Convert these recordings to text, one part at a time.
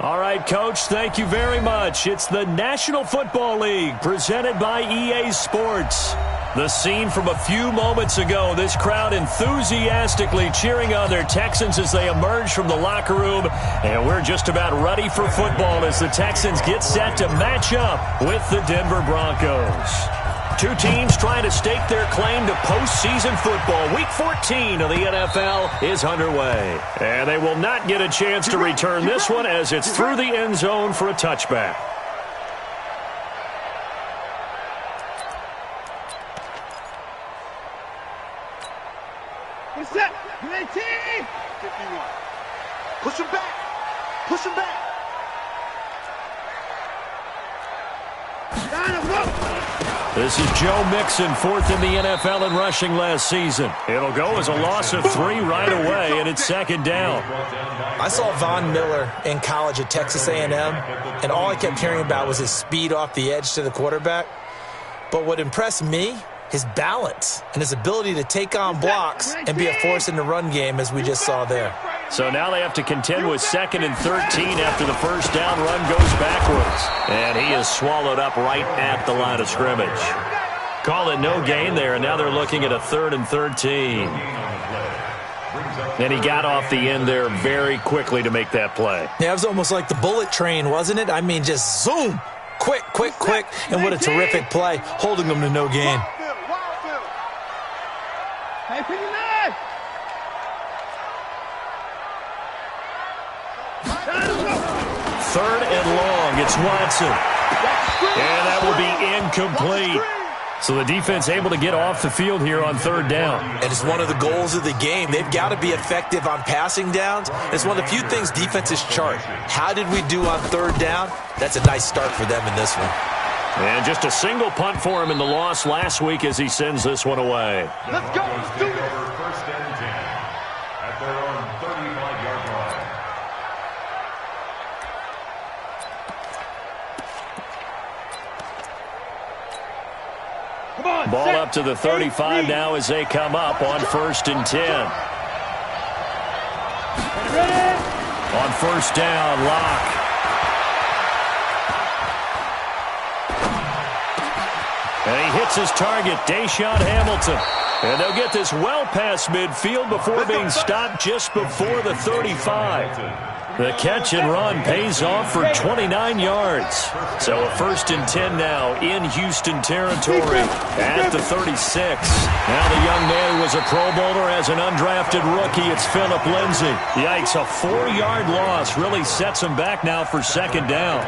All right, Coach, thank you very much. It's the National Football League presented by EA Sports. The scene from a few moments ago, this crowd enthusiastically cheering on their Texans as they emerge from the locker room. And we're just about ready for football as the Texans get set to match up with the Denver Broncos. Two teams trying to stake their claim to postseason football. Week 14 of the NFL is underway. And they will not get a chance to return this one as it's through the end zone for a touchback. What's up? 19! 51. Push him back. Push him back. This is Joe Mixon, 4th in the NFL in rushing last season. It'll go as a loss of 3 right away, and it's second down. I saw Von Miller in college at Texas A&M, and all I kept hearing about was his speed off the edge to the quarterback. But what impressed me, his balance and his ability to take on blocks and be a force in the run game, as we just saw there. So now they have to contend with 2nd and 13 after the first down run goes backwards. And he is swallowed up right at the line of scrimmage. Call it no gain there, and now they're looking at a 3rd and 13. And he got off the end there very quickly to make that play. Yeah, it was almost like the bullet train, wasn't it? I mean, just zoom, quick, quick, quick, and what a terrific play, holding them to no gain. Hey, 59! Third and long. It's Watson. And that will be incomplete. So the defense able to get off the field here on 3rd down. And it's one of the goals of the game. They've got to be effective on passing downs. It's one of the few things defenses chart. How did we do on 3rd down? That's a nice start for them in this one. And just a single punt for him in the loss last week as he sends this one away. Let's go. Let's do this. First and 10 at their own 35-yard line. Come on, Ball up to the 35 now as they come up on 1st and 10. On 1st down, Locke. And he hits his target, Deshaun Hamilton. And they'll get this well past midfield before being stopped just before the 35. The catch and run pays off for 29 yards. So a 1st and 10 now in Houston territory at the 36. Now the young man who was a Pro Bowler as an undrafted rookie. It's Phillip Lindsay. Yikes, a 4-yard loss really sets him back now for 2nd down.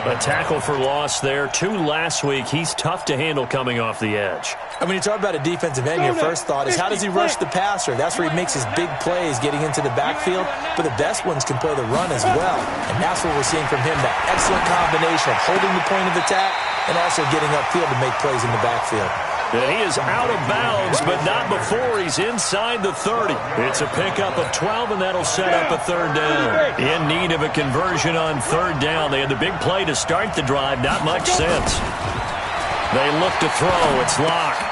A tackle for loss there. 2 last week. He's tough to handle coming off the edge. And when you talk about a defensive end, your first thought is, how does he rush the passer? That's where he makes his big plays, getting into the backfield. But the best ones can play the run as well. And that's what we're seeing from him, that excellent combination of holding the point of attack and also getting upfield to make plays in the backfield. And he is out of bounds, but not before he's inside the 30. It's a pickup of 12, and that'll set up a 3rd down. In need of a conversion on 3rd down. They had the big play to start the drive. Not much sense. They look to throw. It's Locke.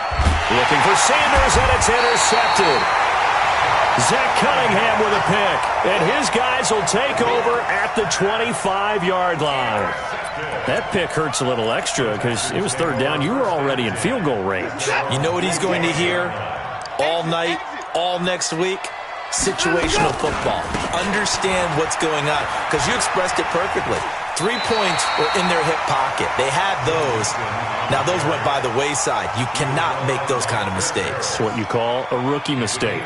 Looking for Sanders, and it's intercepted. Zach Cunningham with a pick. And his guys will take over at the 25-yard line. That pick hurts a little extra because it was 3rd down. You were already in field goal range. You know what he's going to hear all night, all next week? Situational football. Understand what's going on, because you expressed it perfectly. 3 points were in their hip pocket. They had those. Now those went by the wayside. You cannot make those kind of mistakes. It's what you call a rookie mistake.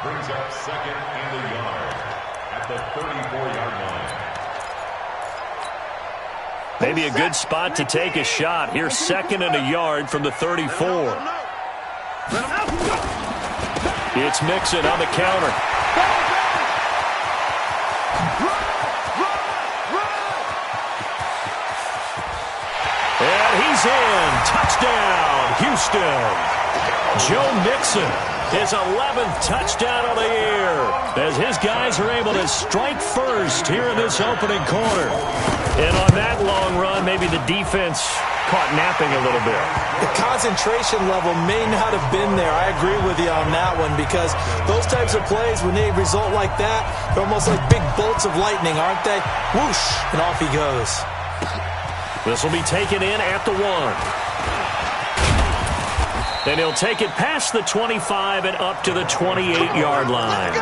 Brings up 2nd and a yard at the 34-yard line. Maybe a good spot to take a shot. Here's 2nd and a yard from the 34. It's Mixon on the counter. And he's in. Touchdown, Houston. Joe Mixon, his 11th touchdown of the year. as his guys are able to strike first here in this opening quarter. And on that long run, maybe the defense caught napping a little bit. The concentration level may not have been there. I agree with you on that one, because those types of plays, when they result like that, they're almost like big bolts of lightning, aren't they? Whoosh, and off he goes. This will be taken in at the 1. Then he'll take it past the 25 and up to the 28-yard line.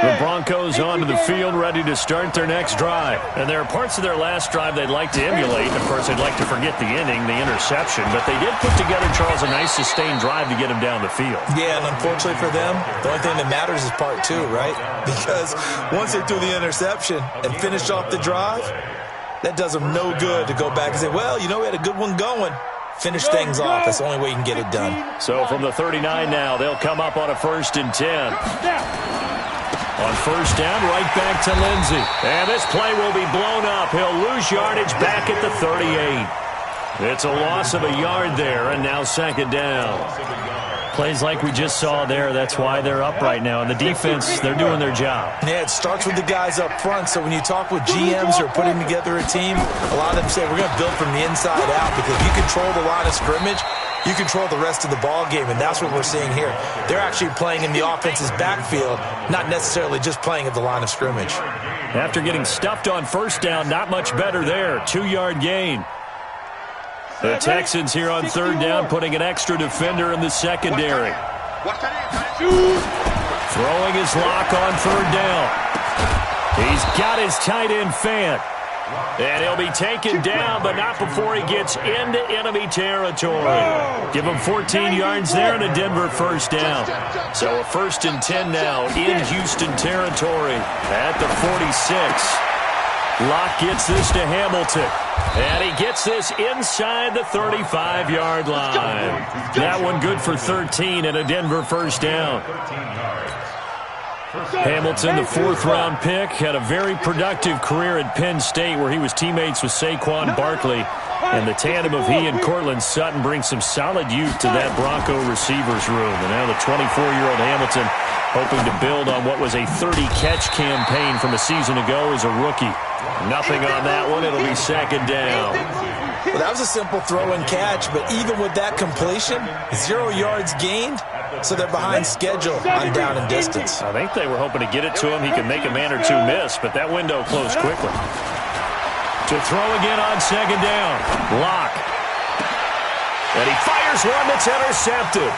The Broncos onto the field, ready to start their next drive. And there are parts of their last drive they'd like to emulate. Of course, they'd like to forget the inning, the interception. But they did put together, Charles, a nice sustained drive to get him down the field. Yeah, and unfortunately for them, the only thing that matters is part 2, right? Because once they threw the interception and finished off the drive, that does them no good to go back and say, well, you know, we had a good one going. Finish things off. That's the only way you can get it done. So from the 39 now, they'll come up on a 1st and 10. On 1st down, right back to Lindsey. And this play will be blown up. He'll lose yardage back at the 38. It's a loss of a yard there, and now 2nd down. Plays like we just saw there, that's why they're up right now. And the defense, they're doing their job. Yeah, it starts with the guys up front. So when you talk with GMs who are putting together a team, a lot of them say we're going to build from the inside out, because if you control the line of scrimmage, you control the rest of the ball game, and that's what we're seeing here. They're actually playing in the offense's backfield, not necessarily just playing at the line of scrimmage. After getting stuffed on 1st down, not much better there. 2-yard gain. The Texans here on 3rd down, putting an extra defender in the secondary. Throwing his lock on 3rd down. He's got his tight end Fant. And he'll be taken down, but not before he gets into enemy territory. Give him 14 yards there and a Denver 1st down. So a 1st and 10 now in Houston territory at the 46. Locke gets this to Hamilton. And he gets this inside the 35-yard line. That one good for 13 and a Denver 1st down. Hamilton, the 4th-round pick, had a very productive career at Penn State where he was teammates with Saquon Barkley. And the tandem of he and Cortland Sutton brings some solid youth to that Bronco receivers room. And now the 24-year-old Hamilton hoping to build on what was a 30-catch campaign from a season ago as a rookie. Nothing on that one. It'll be 2nd down. Well, that was a simple throw and catch, but even with that completion, 0 yards gained, so they're behind schedule on down and distance. I think they were hoping to get it to him. He could make a man or two miss, but that window closed quickly. To throw again on 2nd down. Locke. And he fires one that's intercepted.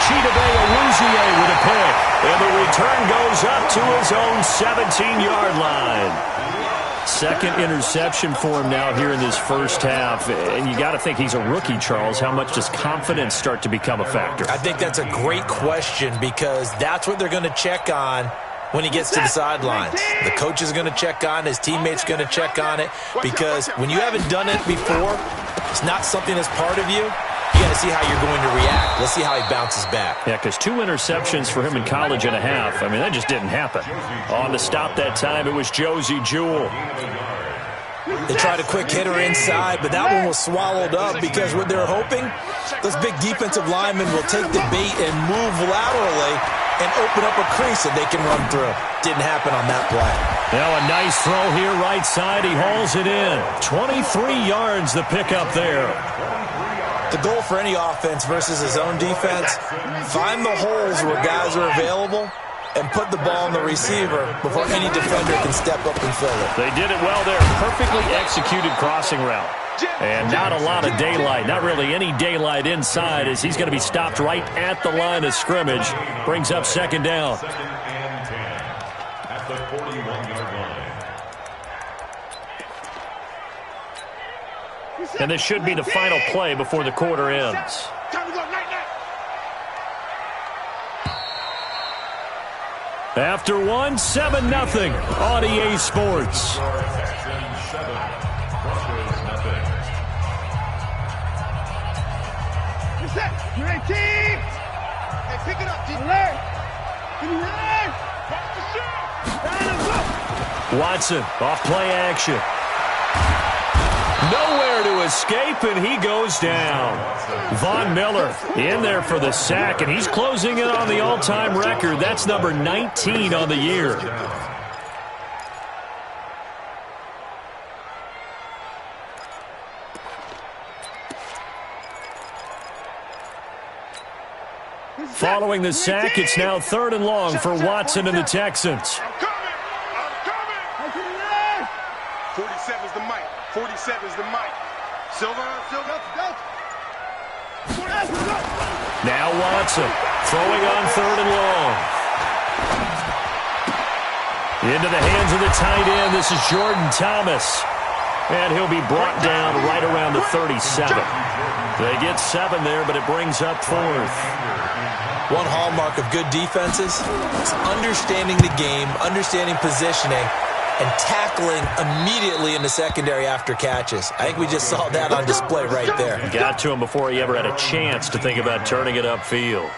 Chidobe Awuzie with a pick. And the return goes up to his own 17-yard line. 2nd interception for him now here in this 1st half. And you got to think he's a rookie, Charles. How much does confidence start to become a factor? I think that's a great question, because that's what they're going to check on when he gets to the sidelines. The coach is going to check on it. His teammates are going to check on it, because when you haven't done it before, it's not something that's part of you. You got to see how you're going to react. Let's see how he bounces back. Yeah, because 2 interceptions for him in college and a half. I mean, that just didn't happen. On the stop that time, it was Josie Jewell. They tried a quick hitter inside, but that one was swallowed up, because what they're hoping, those big defensive linemen will take the bait and move laterally and open up a crease that they can run through. Didn't happen on that play. Now a nice throw here right side. He hauls it in. 23 yards the pickup there. The goal for any offense versus his own defense, find the holes where guys are available and put the ball on the receiver before any defender can step up and fill it. They did it well there. Perfectly executed crossing route. And not a lot of daylight, not really any daylight inside, as he's going to be stopped right at the line of scrimmage. Brings up 2nd down. 2nd and 10 at the 41-yard line. And this should be the final play before the quarter ends. After one, 7-0 on EA Sports. Texans 7, Broncos nothing. You're 18. Hey, pick it up, G. Alert. Watson, off play action. Nowhere to escape, and he goes down. Von Miller in there for the sack, and he's closing in on the all-time record. That's number 19 on the year. Following the sack, it's now 3rd and long for Watson and the Texans. I'm coming. 47's the mic. 47's the mic. Silver. Now Watson throwing on 3rd and long. Into the hands of the tight end. This is Jordan Thomas. And he'll be brought down right around the 37. They get 7 there, but it brings up 4th. One hallmark of good defenses is understanding the game, understanding positioning, and tackling immediately in the secondary after catches. I think we just saw that on display right there. Got to him before he ever had a chance to think about turning it upfield.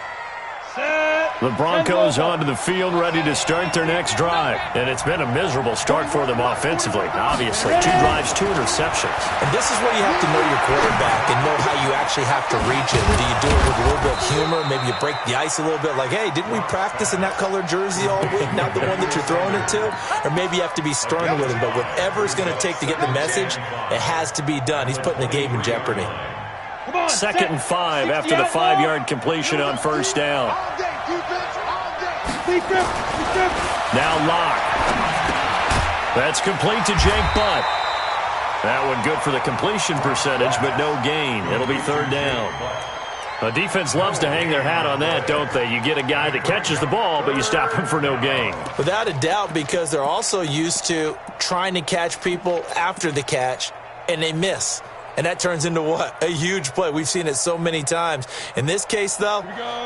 The Broncos onto the field, ready to start their next drive. And it's been a miserable start for them offensively. Obviously, 2 drives, 2 interceptions. And this is where you have to know your quarterback and know how you actually have to reach it. Do you do it with a little bit of humor? Maybe you break the ice a little bit, like, hey, didn't we practice in that colored jersey all week, not the one that you're throwing it to? Or maybe you have to be stern with him. But whatever it's going to take to get the message, it has to be done. He's putting the game in jeopardy. 2nd and 5 after the 5-yard completion on 1st down. Now Locke. That's complete to Jake Butt. That one good for the completion percentage, but no gain. It'll be 3rd down. A defense loves to hang their hat on that, don't they? You get a guy that catches the ball, but you stop him for no gain. Without a doubt, because they're also used to trying to catch people after the catch, and they miss. And that turns into what? A huge play. We've seen it so many times. In this case, though,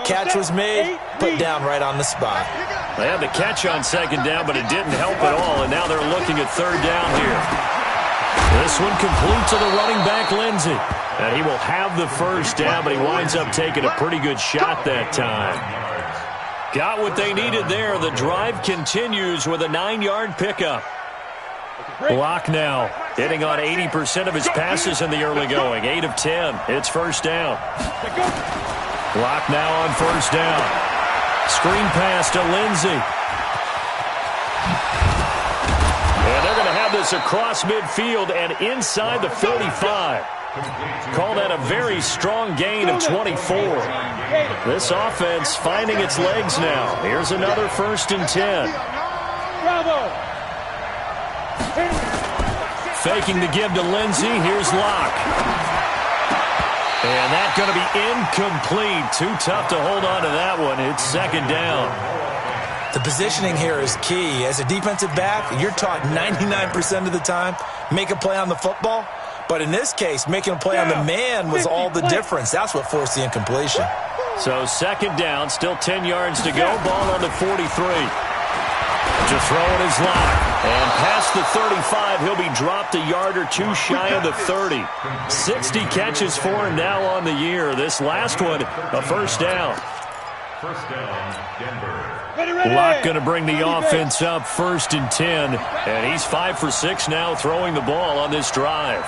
catch was made, put down right on the spot. They had the catch on 2nd down, but it didn't help at all, and now they're looking at 3rd down here. This one complete to the running back, Lindsey. And he will have the 1st down, but he winds up taking a pretty good shot that time. Got what they needed there. The drive continues with a 9-yard pickup. Locke now hitting on 80% of his passes in the early going. 8 of 10. It's 1st down. Locke now on 1st down. Screen pass to Lindsey. And they're going to have this across midfield and inside the 45. Call that a very strong gain of 24. This offense finding its legs now. Here's another 1st and 10. Bravo. Faking the give to Lindsey. Here's Locke. And that's going to be incomplete. Too tough to hold on to that one. It's 2nd down. The positioning here is key. As a defensive back, you're taught 99% of the time, make a play on the football. But in this case, making a play on the man was all the difference. That's what forced the incompletion. So 2nd down, still 10 yards to go. Ball on the 43. To throw it is Locke. And past the 35, he'll be dropped a yard or 2 shy of the 30. 60 catches for him now on the year. This last one, a 1st down. 1st down, Denver. Locke going to bring the offense up 1st and 10. And he's 5 for 6 now throwing the ball on this drive.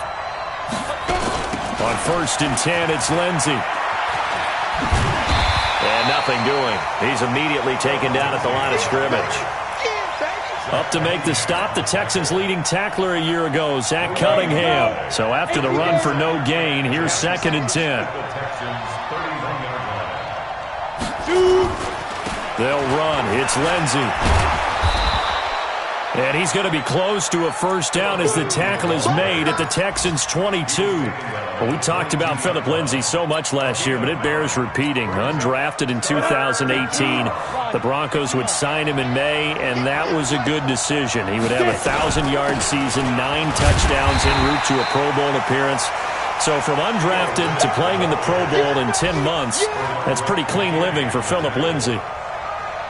On 1st and 10, it's Lindsey. And nothing doing. He's immediately taken down at the line of scrimmage. Up to make the stop, the Texans' leading tackler a year ago, Zach Cunningham. So after the run for no gain, here's 2nd and 10. They'll run. It's Lindsey. And he's going to be close to a 1st down as the tackle is made at the Texans' 22. Well, we talked about Phillip Lindsay so much last year, but it bears repeating. Undrafted in 2018, the Broncos would sign him in May, and that was a good decision. He would have a 1,000-yard season, 9 touchdowns en route to a Pro Bowl appearance. So from undrafted to playing in the Pro Bowl in 10 months, that's pretty clean living for Phillip Lindsay.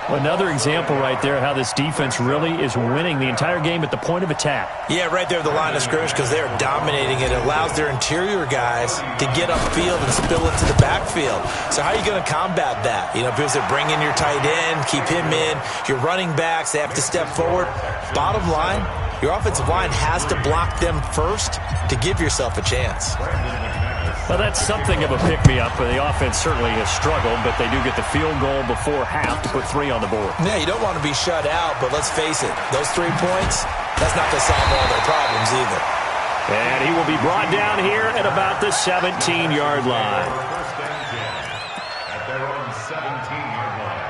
Another example right there how this defense really is winning the entire game at the point of attack. Yeah, right there at the line of scrimmage because they're dominating it. It allows their interior guys to get upfield and spill into the backfield. So how are you going to combat that? You know, because they bring in your tight end, keep him in. Your running backs, they have to step forward. Bottom line, Your offensive line has to block them first to give yourself a chance. Well, that's something of a pick-me-up. The offense certainly has struggled, but they do get the field goal before half to put 3 on the board. Yeah, you don't want to be shut out, but let's face it, those 3 points, that's not going to solve all their problems either. And he will be brought down here at about the 17-yard line. First and 10 at their own 17-yard line.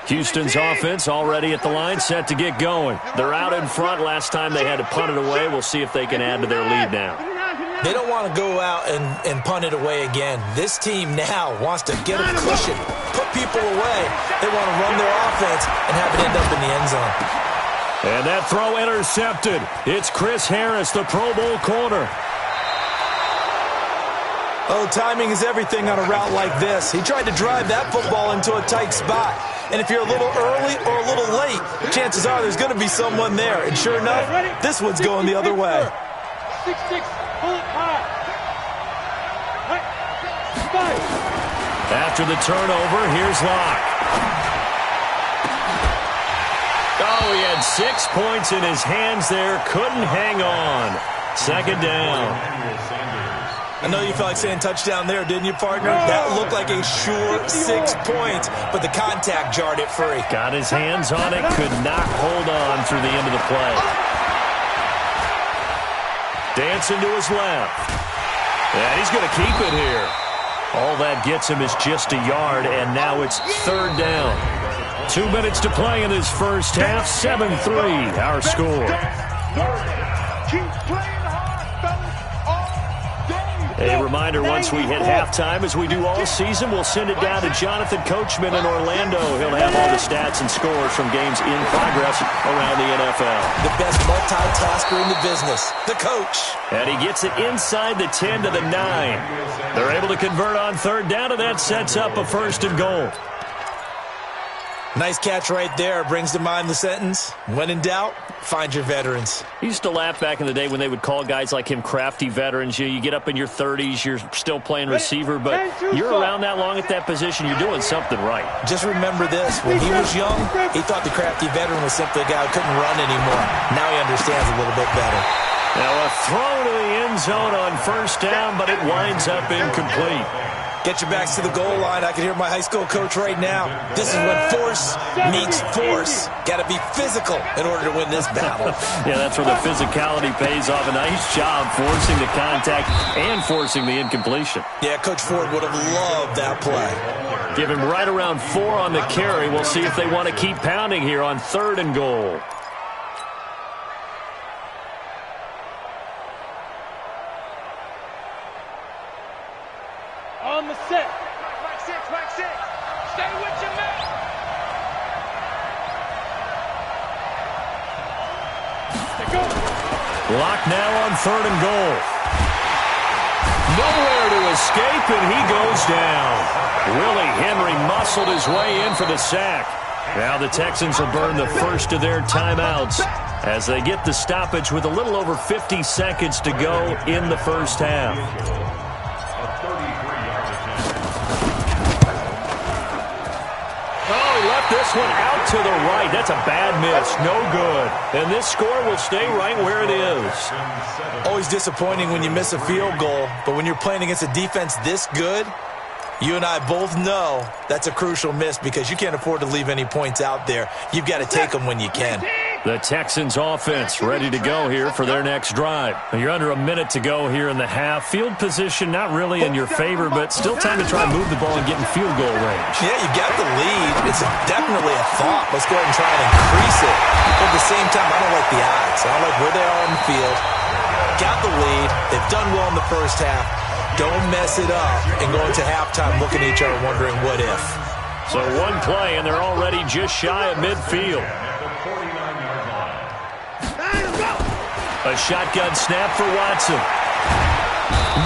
Houston's offense already at the line, set to get going. They're out in front. Last time they had to punt it away. We'll see if they can add to their lead now. They don't want to go out and punt it away again. This team now wants to get a cushion, put people away. They want to run their offense and have it end up in the end zone. And that throw intercepted. It's Chris Harris, the Pro Bowl corner. Oh, timing is everything on a route like this. He tried to drive that football into a tight spot. And if you're a little early or a little late, chances are there's going to be someone there. And sure enough, this one's going the other way. 6-6, pull it high. After the turnover, here's Locke. Oh, he had 6 points in his hands there. Couldn't hang on. Second down. I know you felt like saying touchdown there, didn't you, partner? That looked like a sure 6 points, but the contact jarred it free. Got his hands on it, could not hold on through the end of the play. Dancing to his left. And he's going to keep it here. All that gets him is just a yard, and now it's third down. 2 minutes to play in this first half. 7-3, our score. Keep playing hard, fellas, all day. A reminder, once we hit halftime, as we do all season, we'll send it down to Jonathan Coachman in Orlando. He'll have all the stats and scores from games in progress around the NFL. The best multitasker in the business, the coach. And he gets it inside the 10 to the 9. They're able to convert on third down, and that sets up a first and goal. Nice catch right there. Brings to mind the sentence, when in doubt, find your veterans. I used to laugh back in the day when they would call guys like him crafty veterans. You get up in your 30s, you're still playing receiver, but you're around that long at that position, you're doing something right. Just remember this. When he was young, he thought the crafty veteran was simply a guy who couldn't run anymore. Now he understands a little bit better. Now a throw to the end zone on first down, but it winds up incomplete. Get your backs to the goal line. I can hear my high school coach right now. This is when force meets force. Got to be physical in order to win this battle. Yeah, that's where the physicality pays off. A nice job forcing the contact and forcing the incompletion. Yeah, Coach Ford would have loved that play. Give him right around 4 on the carry. We'll see if they want to keep pounding here on third and goal. On the set. Back six, back six. Stay with your man. Go. Lock now on third and goal. Nowhere to escape, and he goes down. Willie Henry muscled his way in for the sack. Now the Texans will burn the first of their timeouts as they get the stoppage with a little over 50 seconds to go in the first half. This one out to the right. That's a bad miss. No good. And this score will stay right where it is. Always disappointing when you miss a field goal, but when you're playing against a defense this good, you and I both know that's a crucial miss because you can't afford to leave any points out there. You've got to take them when you can. The Texans offense ready to go here for their next drive. You're under a minute to go here in the half. Field position not really in your favor, but still time to try and move the ball and get in field goal range. Yeah, you got the lead. It's definitely a thought. Let's go ahead and try and increase it. But at the same time, I don't like the odds. I don't like where they are on the field. Got the lead. They've done well in the first half. Don't mess it up and go into halftime looking at each other wondering what if. So one play, and they're already just shy of midfield. A shotgun snap for Watson.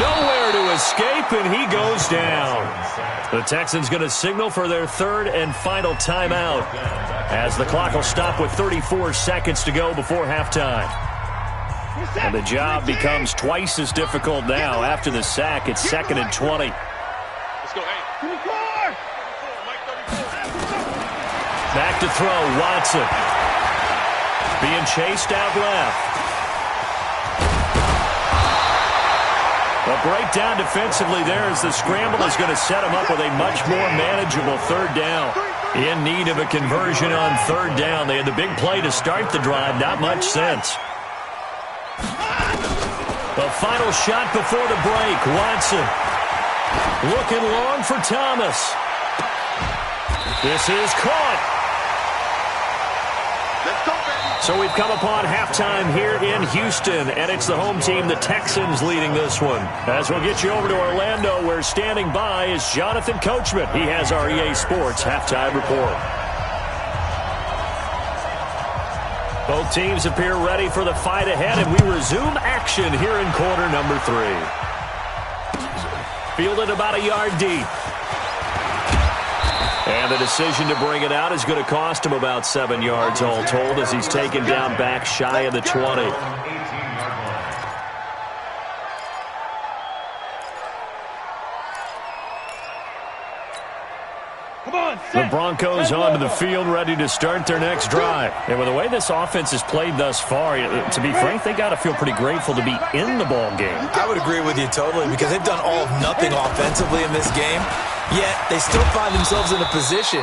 Nowhere to escape, and he goes down. The Texans going to signal for their third and final timeout as the clock will stop with 34 seconds to go before halftime. And the job becomes twice as difficult now. After the sack, it's 2nd and 20. Let's go, hey. to throw. Watson being chased out left. A breakdown defensively there as the scramble is going to set him up with a much more manageable third down. In need of a conversion on third down. They had the big play to start the drive. Not much sense. The final shot before the break. Watson looking long for Thomas. This is caught. Let's go, baby. So we've come upon halftime here in Houston, and it's the home team, the Texans, leading this one. As we'll get you over to Orlando, where standing by is Jonathan Coachman. He has our EA Sports halftime report. Both teams appear ready for the fight ahead, and we resume action here in quarter number 3. Fielded about a yard deep. And the decision to bring it out is going to cost him about 7 yards all told as he's taken down back shy of the 20. The Broncos onto the field ready to start their next drive. And with the way this offense has played thus far, to be frank, they got to feel pretty grateful to be in the ball game. I would agree with you totally because they've done all of nothing offensively in this game, yet they still find themselves in a position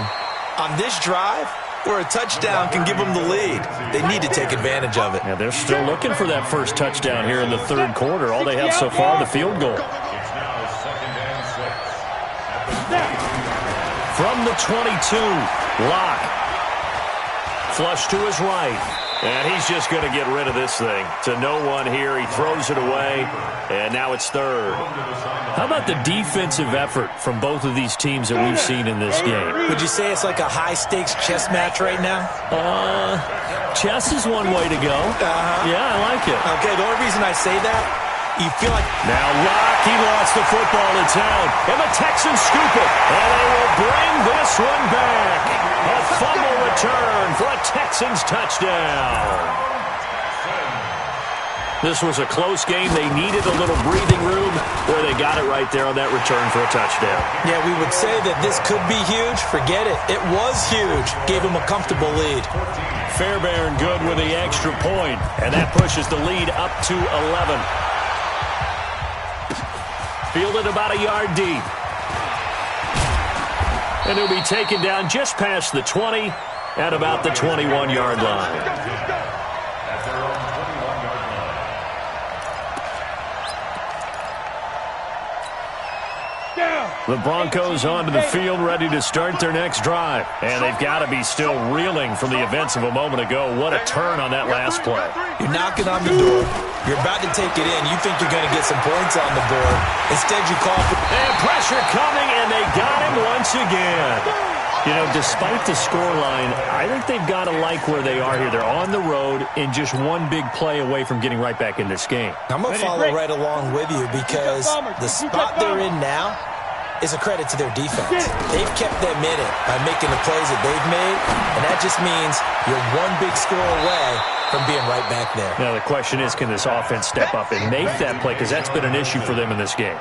on this drive where a touchdown can give them the lead. They need to take advantage of it. Yeah, they're still looking for that first touchdown here in the third quarter. All they have so far, the field goal. From the 22, Locke. Flush to his right. And he's just going to get rid of this thing. To no one here. He throws it away. And now it's third. How about the defensive effort from both of these teams that we've seen in this game? Would you say it's like a high-stakes chess match right now? Chess is one way to go. Yeah, I like it. Okay, the only reason I say that, you feel like... Now Locke, he lost the football to town. And the Texans scoop it. And they will bring this one back. A fumble return for a Texans touchdown. This was a close game. They needed a little breathing room where they got it right there on that return for a touchdown. Yeah, we would say that this could be huge. Forget it. It was huge. Gave him a comfortable lead. Fairbairn good with the extra point. And that pushes the lead up to 11. Fielded about a yard deep. And he'll be taken down just past the 20 at about the 21-yard line. The Broncos onto the field ready to start their next drive. And they've got to be still reeling from the events of a moment ago. What a turn on that last play. You're knocking on the door. You're about to take it in. You think you're going to get some points on the board. Instead, you call for... And pressure coming, and they got him once again. You know, despite the scoreline, I think they've got to like where they are here. They're on the road and just one big play away from getting right back in this game. I'm going to follow right along with you because the spot they're in now is a credit to their defense. They've kept them in it by making the plays that they've made, and that just means you're one big score away from being right back there. Now, the question is, can this offense step up and make that play? Because that's been an issue for them in this game.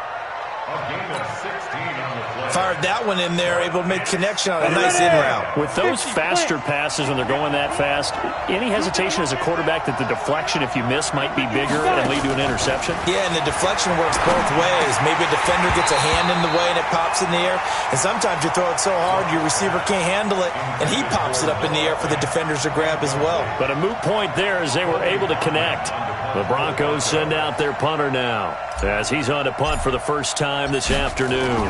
Fired that one in there, able to make connection on a nice in route. With those faster passes when they're going that fast, any hesitation as a quarterback that the deflection, if you miss, might be bigger and lead to an interception? Yeah, and the deflection works both ways. Maybe a defender gets a hand in the way and it pops in the air. And sometimes you throw it so hard your receiver can't handle it, and he pops it up in the air for the defenders to grab as well. But a moot point there as they were able to connect. The Broncos send out their punter now as he's on to punt for the first time this afternoon.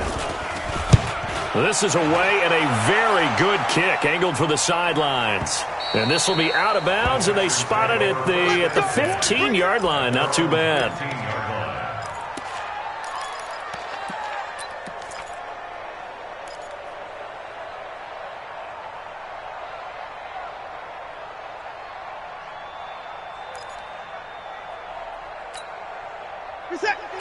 This is away and a very good kick angled for the sidelines. And this will be out of bounds, and they spot it at the 15-yard line. Not too bad.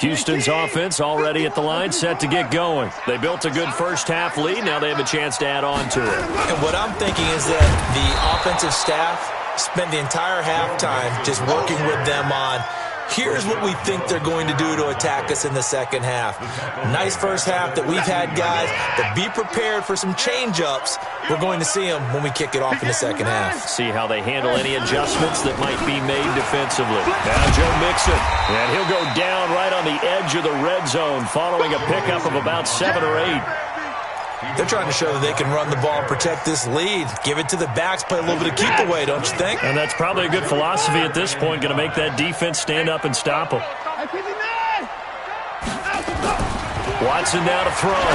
Houston's offense already at the line, set to get going. They built a good first-half lead. Now they have a chance to add on to it. And what I'm thinking is that the offensive staff spent the entire halftime just working with them on Here's what we think they're going to do to attack us in the second half. Nice first half that we've had, guys, but be prepared for some change-ups. We're going to see them when we kick it off in the second half. See how they handle any adjustments that might be made defensively. Now Joe Mixon, and he'll go down right on the edge of the red zone following a pickup of about 7 or 8. They're trying to show that they can run the ball and protect this lead. Give it to the backs, play a little bit of keep away, don't you think? And that's probably a good philosophy at this point, going to make that defense stand up and stop them. Watson now to throw.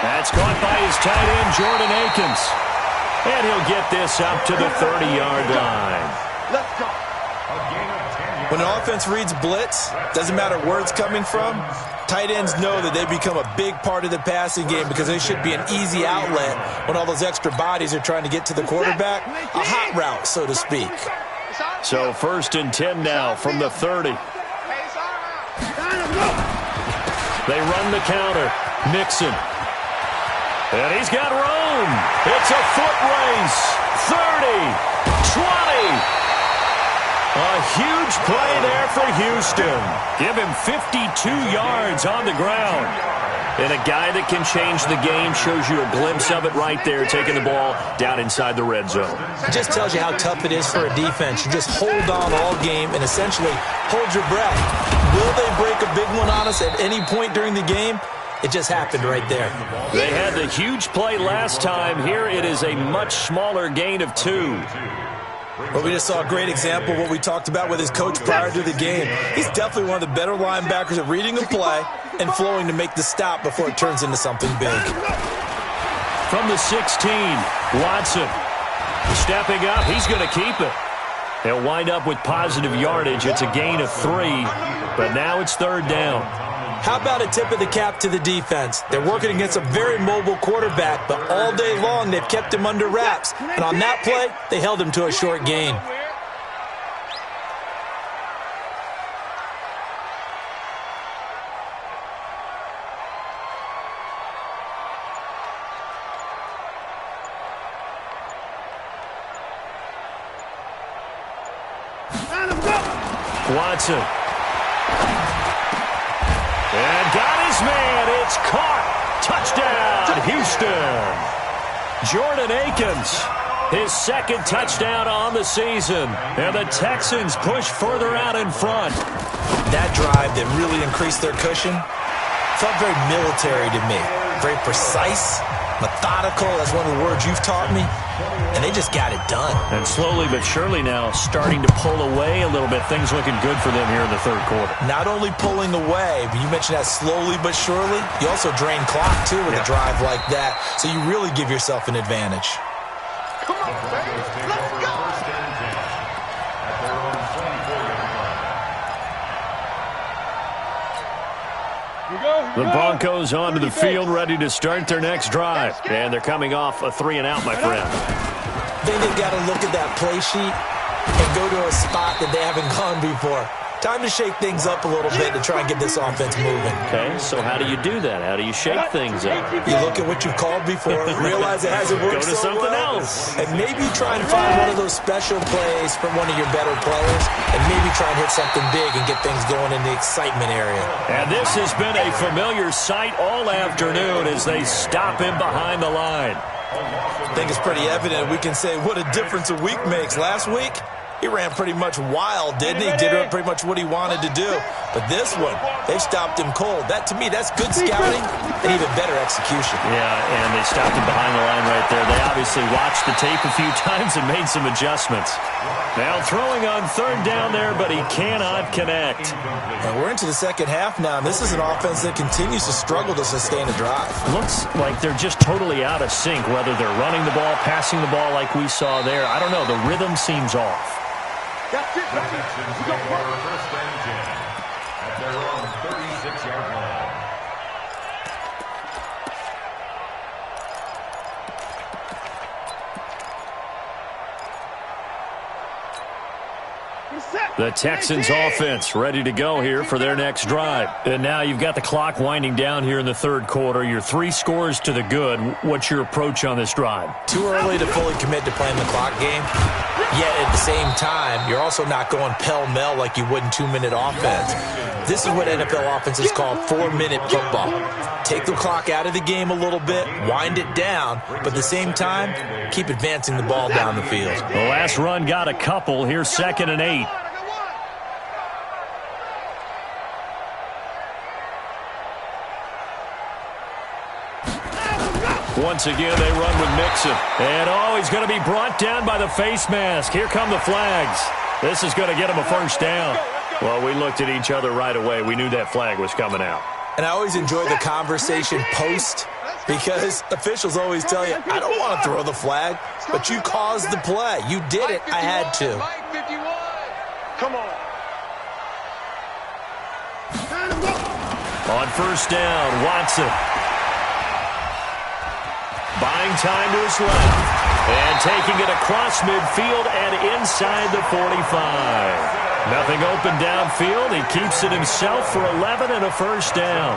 That's caught by his tight end, Jordan Akins. And he'll get this up to the 30-yard line. Let's go. When an offense reads blitz, doesn't matter where it's coming from, tight ends know that they become a big part of the passing game because they should be an easy outlet when all those extra bodies are trying to get to the quarterback. A hot route, so to speak. So 1st and 10 now from the 30. They run the counter. Mixon. And he's got room. It's a foot race. 30, 20. A huge play there for Houston. Give him 52 yards on the ground. And a guy that can change the game shows you a glimpse of it right there, taking the ball down inside the red zone. It just tells you how tough it is for a defense. You just hold on all game and essentially hold your breath. Will they break a big one on us at any point during the game? It just happened right there. They had the huge play last time. Here it is a much smaller gain of 2. Well, we just saw a great example of what we talked about with his coach prior to the game. He's definitely one of the better linebackers at reading the play and flowing to make the stop before it turns into something big. From the 16, Watson. Stepping up, he's going to keep it. They'll wind up with positive yardage. It's a gain of 3, but now it's 3rd down. How about a tip of the cap to the defense? They're working against a very mobile quarterback, but all day long they've kept him under wraps. And on that play, they held him to a short gain. Watson. And got his man. It's caught. Touchdown, Houston. Jordan Akins, his 2nd touchdown on the season. And the Texans push further out in front. That drive that really increased their cushion felt very military to me. Very precise, methodical. That's one of the words you've taught me. And they just got it done. And slowly but surely now starting to pull away a little bit. Things looking good for them here in the 3rd quarter. Not only pulling away, but you mentioned that slowly but surely. You also drain clock, too, with a drive like that. So you really give yourself an advantage. Come on, baby. Let's go. At their own 24-yard line. The Broncos onto the field, ready to start their next drive. And they're coming off a 3-and-out, my friend. I think they've got to look at that play sheet and go to a spot that they haven't gone before. Time to shake things up a little bit to try and get this offense moving. Okay, so how do you do that? How do you shake things up? You look at what you've called before, realize it hasn't worked Go to so something well, else. and maybe try and find one of those special plays from one of your better players, and maybe try and hit something big and get things going in the excitement area. And this has been a familiar sight all afternoon as they stop him behind the line. I think it's pretty evident we can say what a difference a week makes. Last week, he ran pretty much wild, didn't he? Did pretty much what he wanted to do. But this one, they stopped him cold. That, to me, that's good scouting and even better execution. Yeah, and they stopped him behind the line right there. They obviously watched the tape a few times and made some adjustments. Now throwing on 3rd down there, but he cannot connect. And we're into the second half now, and this is an offense that continues to struggle to sustain a drive. Looks like they're just totally out of sync, whether they're running the ball, passing the ball like we saw there. I don't know. The rhythm seems off. That's it, baby. We go for 1st and 10 at their own 36-yard line. The Texans offense ready to go here for their next drive. And now you've got the clock winding down here in the third quarter. You're 3 scores to the good. What's your approach on this drive? Too early to fully commit to playing the clock game. Yet at the same time, you're also not going pell-mell like you would in 2-minute offense. This is what NFL offenses call 4-minute football. Take the clock out of the game a little bit, wind it down, but at the same time, keep advancing the ball down the field. The last run got a couple. Here's 2nd and 8. Once again, they run with Mixon. And, he's going to be brought down by the face mask. Here come the flags. This is going to get him a first down. Well, we looked at each other right away. We knew that flag was coming out. And I always enjoy the conversation post because officials always tell you, I don't want to throw the flag, but you caused the play. You did it. I had to. Come on. On first down, Watson. Buying time to his left. And taking it across midfield and inside the 45. Nothing open downfield. He keeps it himself for 11 and a first down.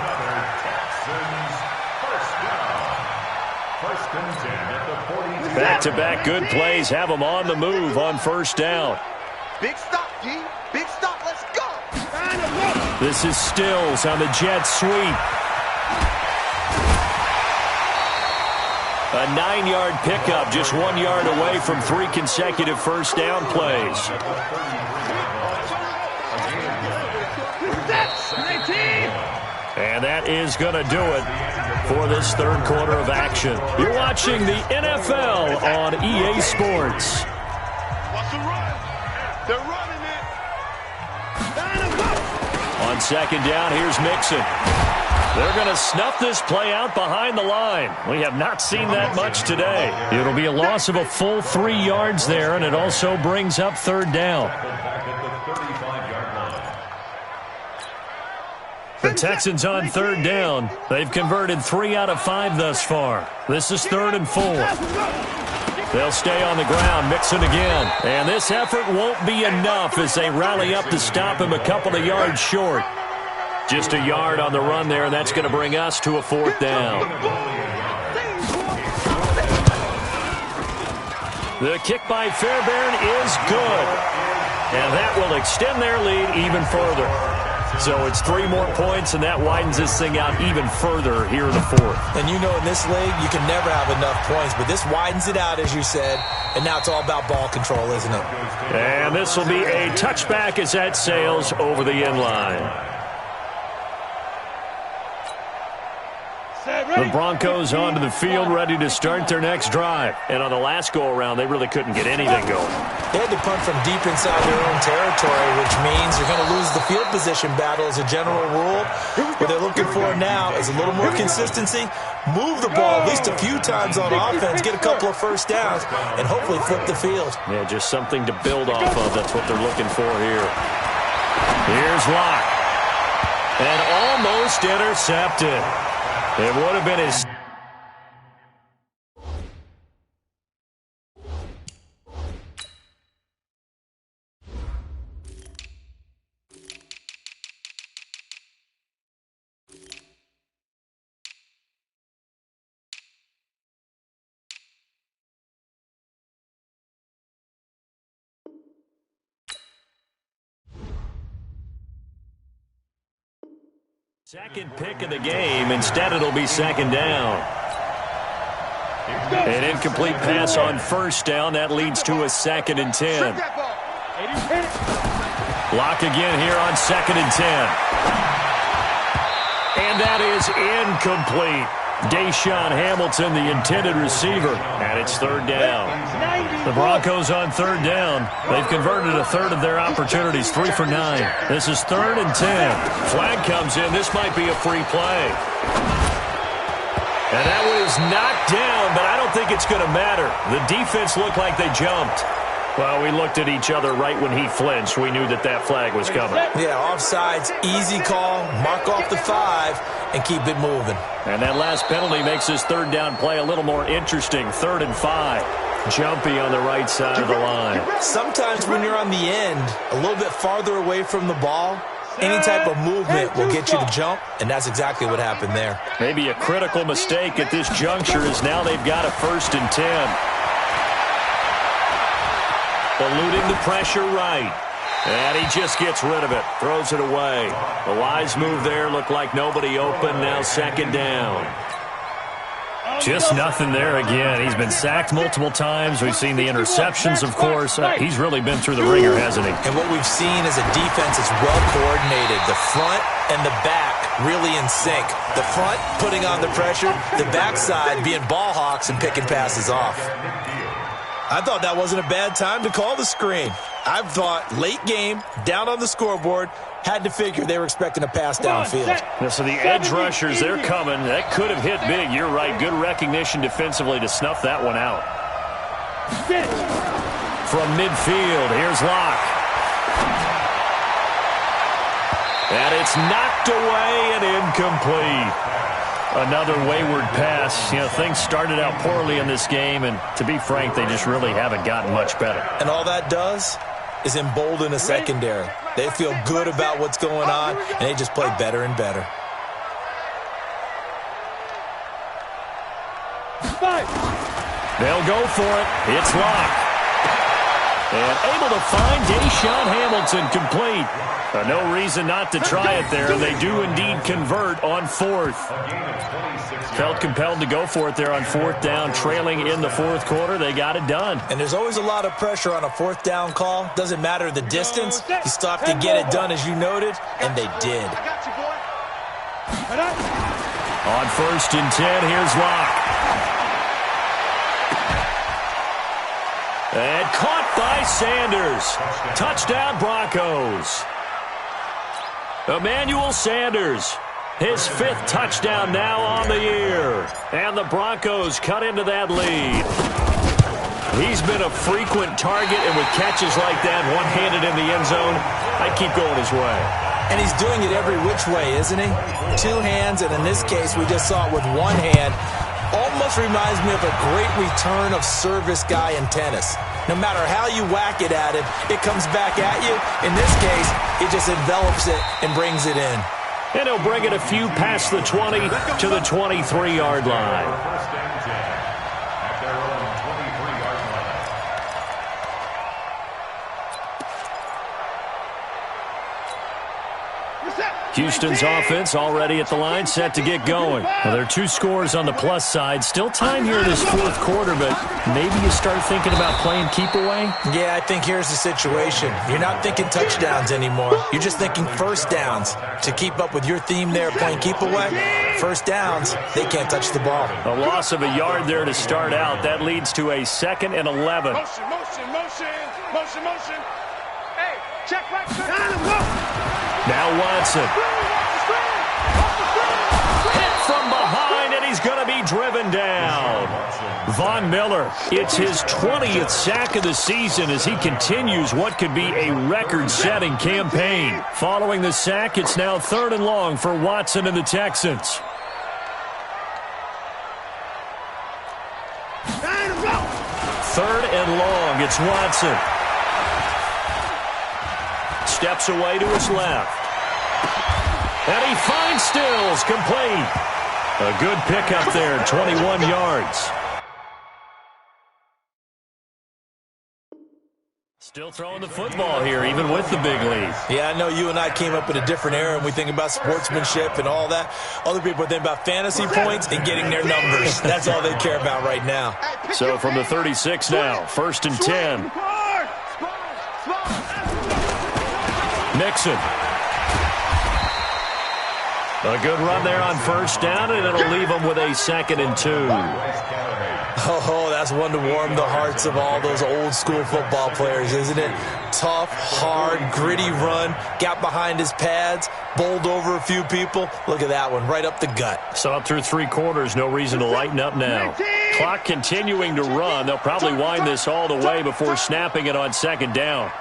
Back-to-back good plays have him on the move on first down. Big stop, G. Big stop. Let's go. This is Stills on the jet sweep. A 9-yard pickup, just 1 yard away from 3 consecutive first down plays. And that is going to do it for this third quarter of action. You're watching the NFL on EA Sports. What's the run? They're running it. On second down, here's Mixon. They're going to snuff this play out behind the line. We have not seen that much today. It'll be a loss of a full 3 yards there, and it also brings up third down. The Texans on third down. They've converted 3 out of 5 thus far. This is 3rd and 4. They'll stay on the ground, Mixon again. And this effort won't be enough as they rally up to stop him a couple of yards short. Just a yard on the run there, and that's going to bring us to a 4th down. The kick by Fairbairn is good. And that will extend their lead even further. So it's 3 more points, and that widens this thing out even further here in the 4th. And you know in this league, you can never have enough points, but this widens it out, as you said, and now it's all about ball control, isn't it? And this will be a touchback as that sails over the end line. The Broncos onto the field, ready to start their next drive. And on the last go-around, they really couldn't get anything going. They had to punt from deep inside their own territory, which means you're going to lose the field position battle as a general rule. What they're looking for now is a little more consistency, move the ball at least a few times on offense, get a couple of first downs, and hopefully flip the field. Yeah, just something to build off of. That's what they're looking for here. Here's Locke. And almost intercepted. It would have been his... Second pick of the game. Instead, it'll be second down. An incomplete pass on first down. That leads to a 2nd and 10. Lock again here on 2nd and 10. And that is incomplete. Deshaun Hamilton, the intended receiver, and it's 3rd down. The Broncos on 3rd down. They've converted a 1/3 of their opportunities, 3 for 9. This is 3rd and 10. Flag comes in. This might be a free play. And that one is knocked down, but I don't think it's going to matter. The defense looked like they jumped. Well, we looked at each other right when he flinched. We knew that that flag was coming. Yeah, offsides, easy call, mark off the 5, and keep it moving. And that last penalty makes this 3rd down play a little more interesting. 3rd and 5. jumpy on the right side of the line. Sometimes when you're on the end, a little bit farther away from the ball, any type of movement will get you to jump, and that's exactly what happened there. Maybe a critical mistake at this juncture as now they've got a 1st and 10. Eluding the pressure right. And he just gets rid of it. Throws it away. A wise move there. Looked like nobody open. Now 2nd down. Just nothing there again. He's been sacked multiple times. We've seen the interceptions, of course. He's really been through the ringer, hasn't he? And what we've seen is a defense that's well coordinated. The front and the back really in sync. The front putting on the pressure. The backside being ball hawks and picking passes off. I thought that wasn't a bad time to call the screen. I thought late game, down on the scoreboard, had to figure they were expecting a pass downfield. Yeah, so the edge rushers, they're coming. That could have hit big. You're right. Good recognition defensively to snuff that one out. From midfield, here's Locke. And it's knocked away and incomplete. Another wayward pass. You know, things started out poorly in this game, and to be frank, they just really haven't gotten much better. And all that does is embolden the secondary. They feel good about what's going on, and they just play better and better. They'll go for it. It's Locke. And able to find Deshaun Hamilton complete. No reason not to try it there, and they do indeed convert on 4th. Felt compelled to go for it there on 4th down, trailing in the 4th quarter. They got it done. And there's always a lot of pressure on a 4th down call. Doesn't matter the distance. You still have to get it done, as you noted, and they did. On 1st and 10, here's Locke. And caught by Sanders. Touchdown, Broncos. Emmanuel Sanders, his 5th touchdown now on the year. And the Broncos cut into that lead. He's been a frequent target, and with catches like that, one-handed in the end zone, I'd keep going his way. And he's doing it every which way, isn't he? 2 hands, and in this case, we just saw it with 1 hand. Almost reminds me of a great return of service guy in tennis. No matter how you whack it at him, it comes back at you. In this case, it just envelops it and brings it in. And he'll bring it a few past the 20 to the 23-yard line. First and 10 at their own 23-yard line. Houston's offense already at the line, set to get going. Well, there are 2 scores on the plus side. Still time here in this 4th quarter, but maybe you start thinking about playing keep away? Yeah, I think here's the situation. You're not thinking touchdowns anymore. You're just thinking 1st downs. To keep up with your theme there, playing keep away, 1st downs, they can't touch the ball. A loss of a yard there to start out. That leads to a 2nd and 11. Motion. Hey, check right. Now Watson. Hit from behind, and he's going to be driven down. Von Miller, it's his 20th sack of the season as he continues what could be a record-setting campaign. Following the sack, it's now 3rd and long for Watson and the Texans. 3rd and long, it's Watson. Steps away to his left. And he finds Stills, complete. A good pickup there, 21 yards. Still throwing the football here, even with the big lead. Yeah, I know you and I came up in a different era, and we think about sportsmanship and all that. Other people think about fantasy points and getting their numbers. That's all they care about right now. So from the 36 now, 1st and 10. Nixon. A good run there on 1st down, and it'll leave them with a 2nd and 2. Oh, that's one to warm the hearts of all those old-school football players, isn't it? Tough, hard, gritty run, got behind his pads, bowled over a few people. Look at that one, right up the gut. Saw it through 3 quarters, no reason to lighten up now. Clock continuing to run. They'll probably wind this all the way before snapping it on 2nd down.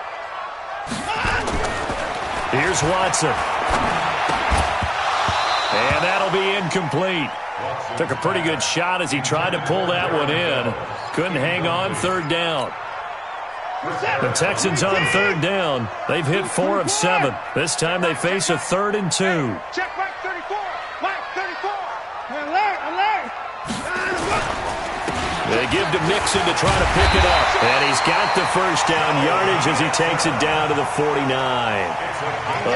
Here's Watson. And that'll be incomplete. Took a pretty good shot as he tried to pull that one in. Couldn't hang on 3rd down. The Texans on 3rd down. They've hit 4 of 7. This time they face a 3rd and 2. Check Mike 34. Mike 34. Alert. They give to Mixon to try to pick it up. And he's got the first down yardage as he takes it down to the 49.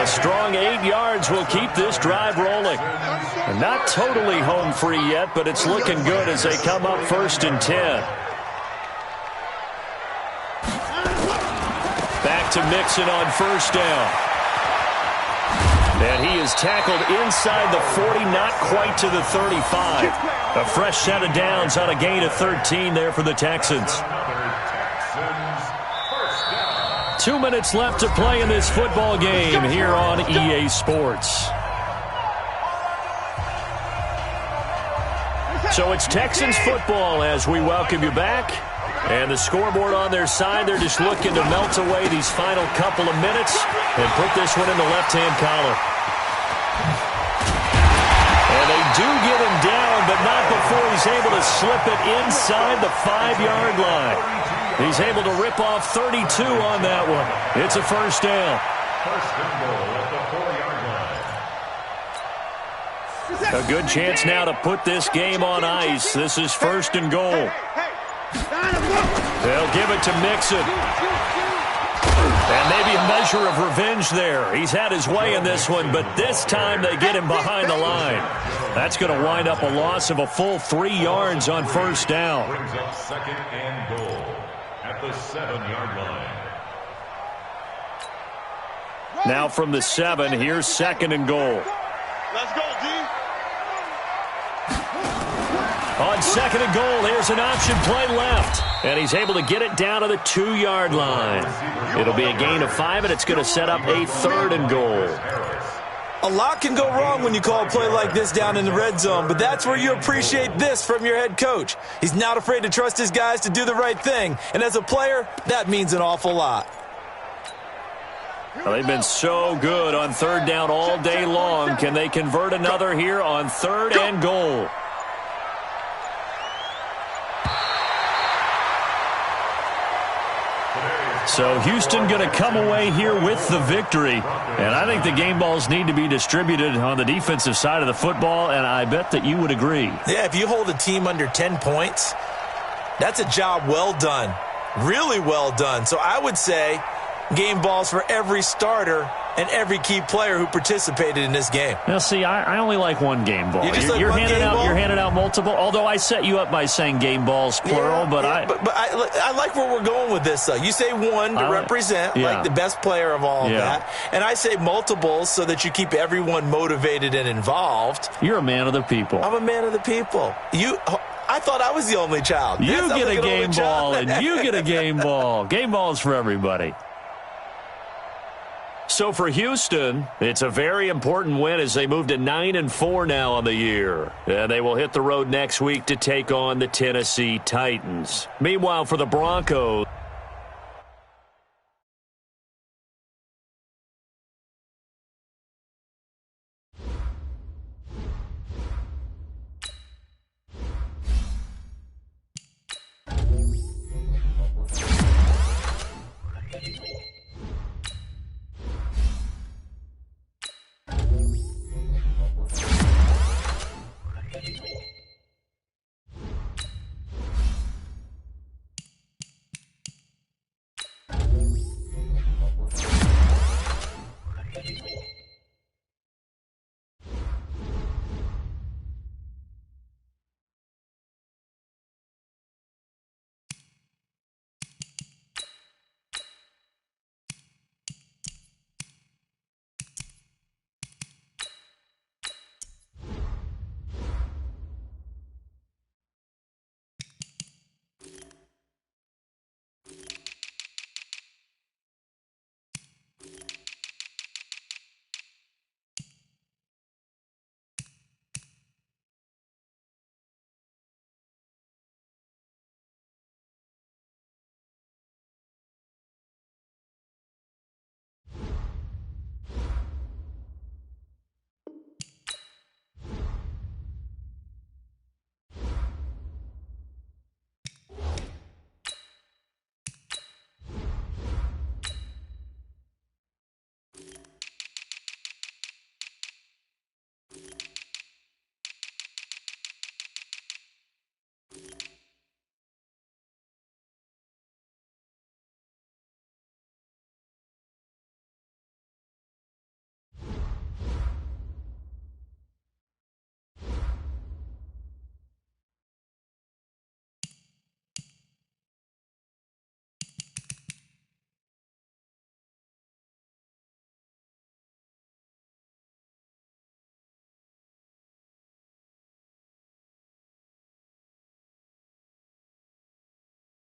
A strong 8 yards will keep this drive rolling. And not totally home free yet, but it's looking good as they come up 1st and 10. Back to Mixon on 1st down. And he is tackled inside the 40, not quite to the 35. A fresh set of downs on a gain of 13 there for the Texans. 2 minutes left to play in this football game here on EA Sports. So it's Texans football as we welcome you back. And the scoreboard on their side, they're just looking to melt away these final couple of minutes and put this one in the left-hand column. And they do get him down, but not before he's able to slip it inside the 5-yard line. He's able to rip off 32 on that one. It's a first down. First and goal at the 4-yard line. A good chance now to put this game on ice. This is 1st and goal. They'll give it to Mixon. And maybe a measure of revenge there. He's had his way in this one, but this time they get him behind the line. That's going to wind up a loss of a full 3 yards on 1st down. Brings up 2nd and goal at the 7-yard line. Now from the 7, here's 2nd and goal. Let's go, D. On 2nd and goal, here's an option play left. And he's able to get it down to the 2-yard line. It'll be a gain of 5, and it's going to set up a 3rd and goal. A lot can go wrong when you call a play like this down in the red zone, but that's where you appreciate this from your head coach. He's not afraid to trust his guys to do the right thing, and as a player, that means an awful lot. Well, they've been so good on 3rd down all day long. Can they convert another here on 3rd and goal? So Houston going to come away here with the victory. And I think the game balls need to be distributed on the defensive side of the football, and I bet that you would agree. Yeah, if you hold a team under 10 points, that's a job well done. Really well done. So I would say game balls for every starter and every key player who participated in this game. Now, see, I only like one game ball. You're handing out multiple, although I set you up by saying game balls, plural. But I like where we're going with this, though. You say one to represent, like the best player of all of that. And I say multiples so that you keep everyone motivated and involved. You're a man of the people. I'm a man of the people. I thought I was the only child. You get a game ball, and you get a game ball. Game balls for everybody. So for Houston, it's a very important win as they move to 9-4 now on the year. And they will hit the road next week to take on the Tennessee Titans. Meanwhile, for the Broncos,